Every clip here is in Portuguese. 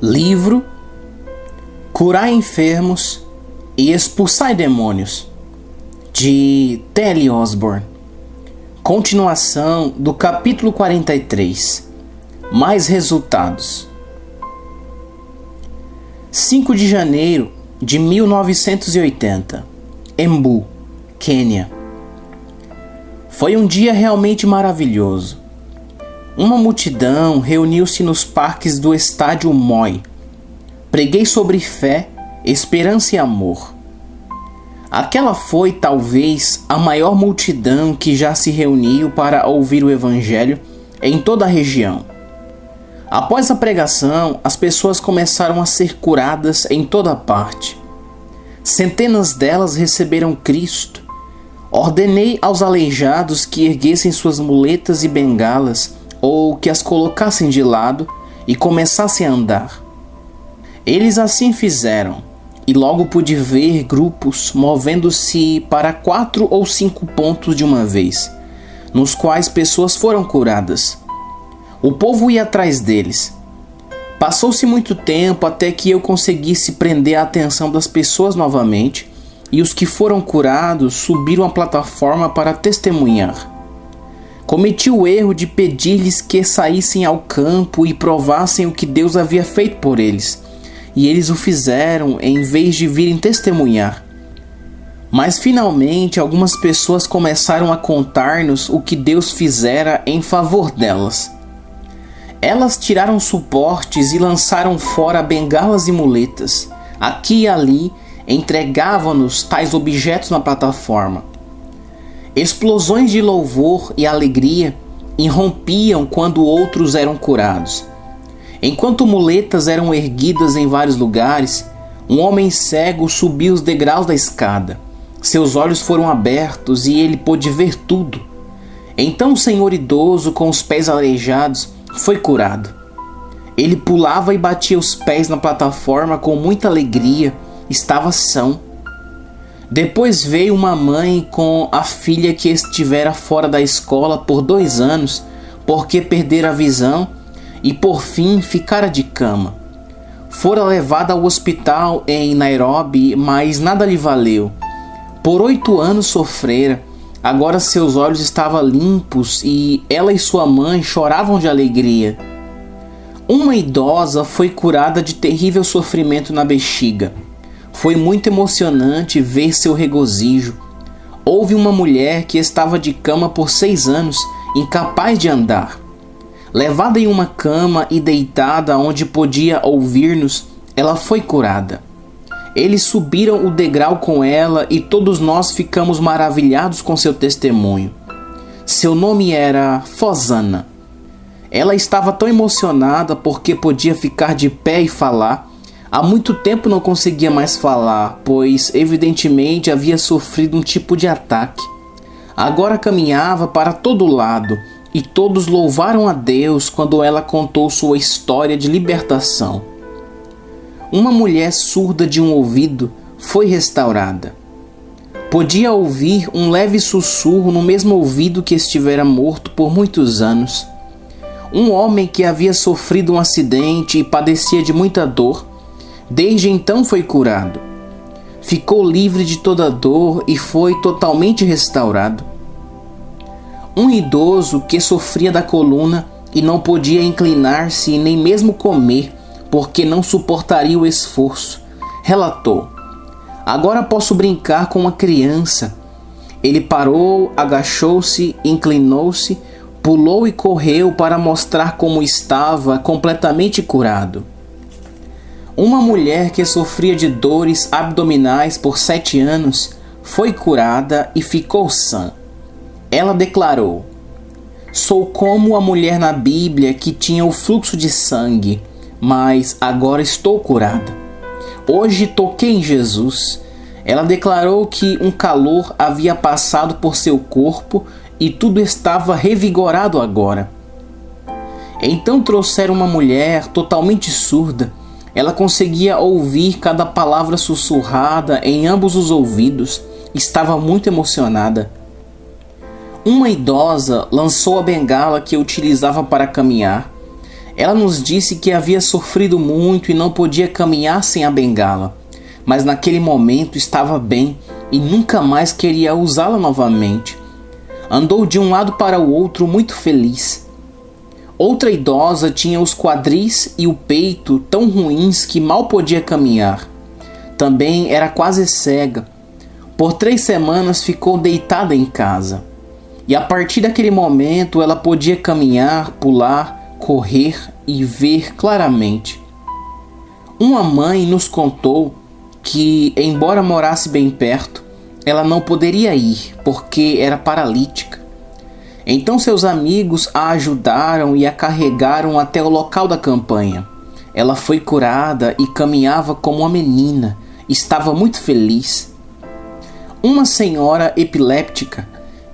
Livro Curai Enfermos e Expulsai Demônios, de T.L. Osborne. Continuação do capítulo 43. Mais resultados. 5 de janeiro de 1980. Embu, Quênia. Foi um dia realmente maravilhoso. Uma multidão reuniu-se nos parques do estádio Moi. Preguei sobre fé, esperança e amor. Aquela foi, talvez, a maior multidão que já se reuniu para ouvir o Evangelho em toda a região. Após a pregação, as pessoas começaram a ser curadas em toda parte. Centenas delas receberam Cristo. Ordenei aos aleijados que erguessem suas muletas e bengalas ou que as colocassem de lado e começassem a andar. Eles assim fizeram, e logo pude ver grupos movendo-se para 4 ou 5 pontos de uma vez, nos quais pessoas foram curadas. O povo ia atrás deles. Passou-se muito tempo até que eu conseguisse prender a atenção das pessoas novamente, e os que foram curados subiram à plataforma para testemunhar. Cometi o erro de pedir-lhes que saíssem ao campo e provassem o que Deus havia feito por eles, e eles o fizeram em vez de virem testemunhar. Mas finalmente algumas pessoas começaram a contar-nos o que Deus fizera em favor delas. Elas tiraram suportes e lançaram fora bengalas e muletas. Aqui e ali entregavam-nos tais objetos na plataforma. Explosões de louvor e alegria irrompiam quando outros eram curados. Enquanto muletas eram erguidas em vários lugares, um homem cego subiu os degraus da escada. Seus olhos foram abertos e ele pôde ver tudo. Então o senhor idoso, com os pés aleijados, foi curado. Ele pulava e batia os pés na plataforma com muita alegria. Estava são. Depois veio uma mãe com a filha que estivera fora da escola por 2 anos, porque perdera a visão e por fim ficara de cama. Fora levada ao hospital em Nairobi, mas nada lhe valeu. Por 8 anos sofrera. Agora seus olhos estavam limpos e ela e sua mãe choravam de alegria. Uma idosa foi curada de terrível sofrimento na bexiga. Foi muito emocionante ver seu regozijo. Houve uma mulher que estava de cama por 6 anos, incapaz de andar. Levada em uma cama e deitada onde podia ouvir-nos, ela foi curada. Eles subiram o degrau com ela e todos nós ficamos maravilhados com seu testemunho. Seu nome era Fozana. Ela estava tão emocionada porque podia ficar de pé e falar. Há muito tempo não conseguia mais falar, pois evidentemente havia sofrido um tipo de ataque. Agora caminhava para todo lado e todos louvaram a Deus quando ela contou sua história de libertação. Uma mulher surda de um ouvido foi restaurada. Podia ouvir um leve sussurro no mesmo ouvido que estivera morto por muitos anos. Um homem que havia sofrido um acidente e padecia de muita dor, desde então foi curado. Ficou livre de toda dor e foi totalmente restaurado. Um idoso que sofria da coluna e não podia inclinar-se e nem mesmo comer, porque não suportaria o esforço, relatou: "Agora posso brincar com uma criança." Ele parou, agachou-se, inclinou-se, pulou e correu para mostrar como estava completamente curado. Uma mulher que sofria de dores abdominais por 7 anos foi curada e ficou sã. Ela declarou: "Sou como a mulher na Bíblia que tinha o fluxo de sangue, mas agora estou curada. Hoje toquei em Jesus." Ela declarou que um calor havia passado por seu corpo e tudo estava revigorado agora. Então trouxeram uma mulher totalmente surda. Ela conseguia ouvir cada palavra sussurrada em ambos os ouvidos. Estava muito emocionada. Uma idosa lançou a bengala que utilizava para caminhar. Ela nos disse que havia sofrido muito e não podia caminhar sem a bengala, mas naquele momento estava bem e nunca mais queria usá-la novamente. Andou de um lado para o outro muito feliz. Outra idosa tinha os quadris e o peito tão ruins que mal podia caminhar. Também era quase cega. Por 3 semanas ficou deitada em casa. E a partir daquele momento ela podia caminhar, pular, correr e ver claramente. Uma mãe nos contou que, embora morasse bem perto, ela não poderia ir porque era paralítica. Então seus amigos a ajudaram e a carregaram até o local da campanha. Ela foi curada e caminhava como uma menina. Estava muito feliz. Uma senhora epiléptica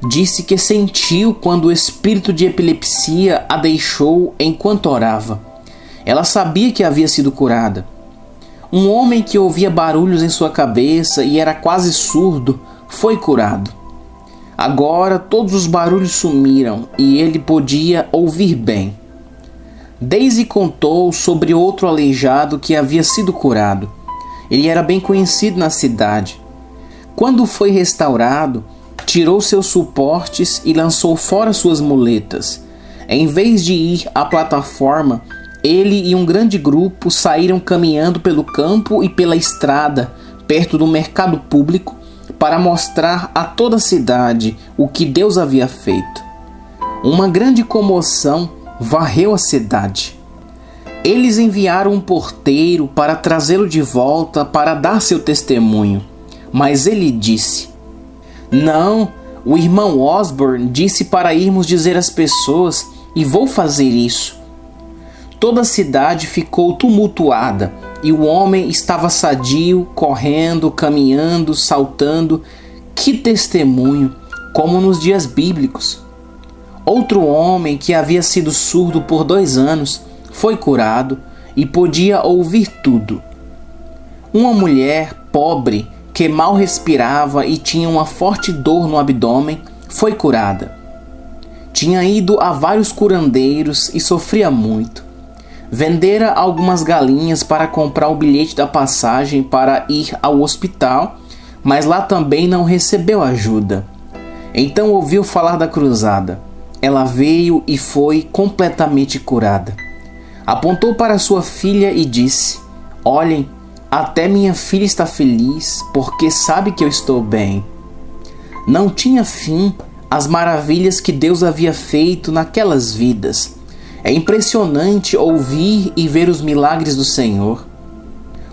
disse que sentiu quando o espírito de epilepsia a deixou enquanto orava. Ela sabia que havia sido curada. Um homem que ouvia barulhos em sua cabeça e era quase surdo foi curado. Agora todos os barulhos sumiram e ele podia ouvir bem. Daisy contou sobre outro aleijado que havia sido curado. Ele era bem conhecido na cidade. Quando foi restaurado, tirou seus suportes e lançou fora suas muletas. Em vez de ir à plataforma, ele e um grande grupo saíram caminhando pelo campo e pela estrada, perto do mercado público, para mostrar a toda a cidade o que Deus havia feito. Uma grande comoção varreu a cidade. Eles enviaram um porteiro para trazê-lo de volta para dar seu testemunho, mas ele disse: "Não, o irmão Osborne disse para irmos dizer às pessoas e vou fazer isso." Toda a cidade ficou tumultuada e o homem estava sadio, correndo, caminhando, saltando. Que testemunho, como nos dias bíblicos! Outro homem que havia sido surdo por 2 anos foi curado e podia ouvir tudo. Uma mulher pobre que mal respirava e tinha uma forte dor no abdômen foi curada. Tinha ido a vários curandeiros e sofria muito. Vendera algumas galinhas para comprar o bilhete da passagem para ir ao hospital, mas lá também não recebeu ajuda. Então ouviu falar da cruzada. Ela veio e foi completamente curada. Apontou para sua filha e disse: "Olhem, até minha filha está feliz porque sabe que eu estou bem." Não tinha fim as maravilhas que Deus havia feito naquelas vidas. É impressionante ouvir e ver os milagres do Senhor.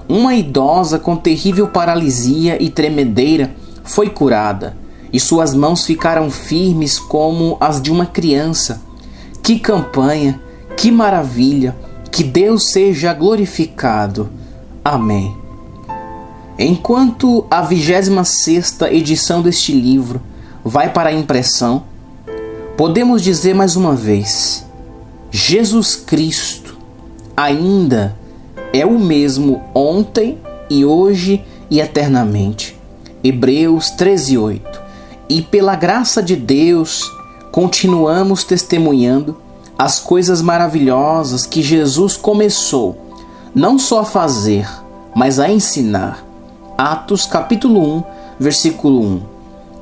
Uma idosa com terrível paralisia e tremedeira foi curada, e suas mãos ficaram firmes como as de uma criança. Que campanha, que maravilha, que Deus seja glorificado. Amém. Enquanto a 26ª edição deste livro vai para a impressão, podemos dizer mais uma vez: Jesus Cristo ainda é o mesmo ontem e hoje e eternamente. Hebreus 13:8. E pela graça de Deus continuamos testemunhando as coisas maravilhosas que Jesus começou, não só a fazer, mas a ensinar. Atos capítulo 1, versículo 1.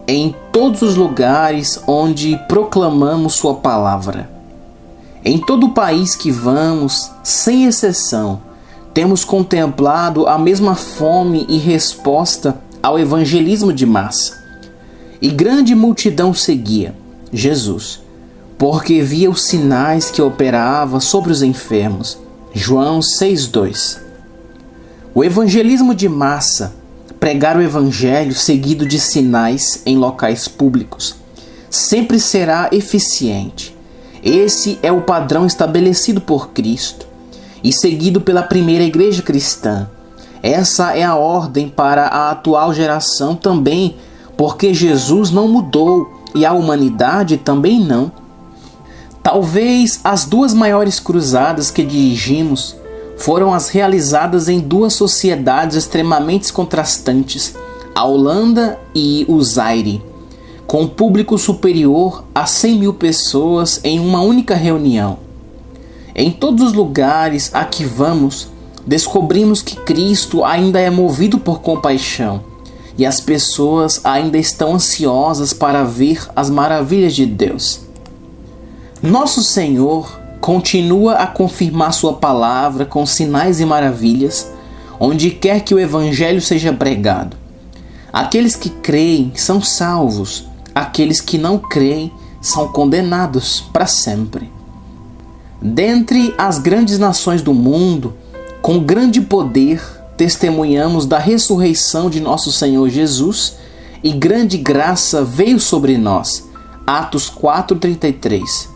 Em todos os lugares onde proclamamos sua palavra. Em todo o país que vamos, sem exceção, temos contemplado a mesma fome e resposta ao evangelismo de massa. E grande multidão seguia Jesus, porque via os sinais que operava sobre os enfermos. João 6:2. O evangelismo de massa, pregar o evangelho seguido de sinais em locais públicos, sempre será eficiente. Esse é o padrão estabelecido por Cristo e seguido pela primeira igreja cristã. Essa é a ordem para a atual geração também, porque Jesus não mudou e a humanidade também não. Talvez as 2 maiores cruzadas que dirigimos foram as realizadas em 2 sociedades extremamente contrastantes, a Holanda e o Zaire, com público superior a 100.000 pessoas em uma única reunião. Em todos os lugares a que vamos, descobrimos que Cristo ainda é movido por compaixão e as pessoas ainda estão ansiosas para ver as maravilhas de Deus. Nosso Senhor continua a confirmar sua palavra com sinais e maravilhas, onde quer que o Evangelho seja pregado. Aqueles que creem são salvos, aqueles que não creem são condenados para sempre. Dentre as grandes nações do mundo, com grande poder, testemunhamos da ressurreição de nosso Senhor Jesus e grande graça veio sobre nós. Atos 4:33.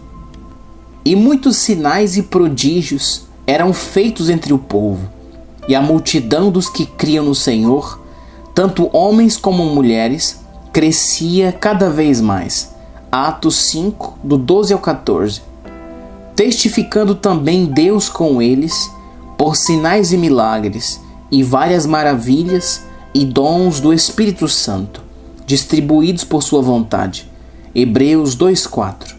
E muitos sinais e prodígios eram feitos entre o povo, e a multidão dos que criam no Senhor, tanto homens como mulheres, crescia cada vez mais. Atos 5, do 12 ao 14. Testificando também Deus com eles, por sinais e milagres, e várias maravilhas e dons do Espírito Santo, distribuídos por sua vontade. Hebreus 2:4.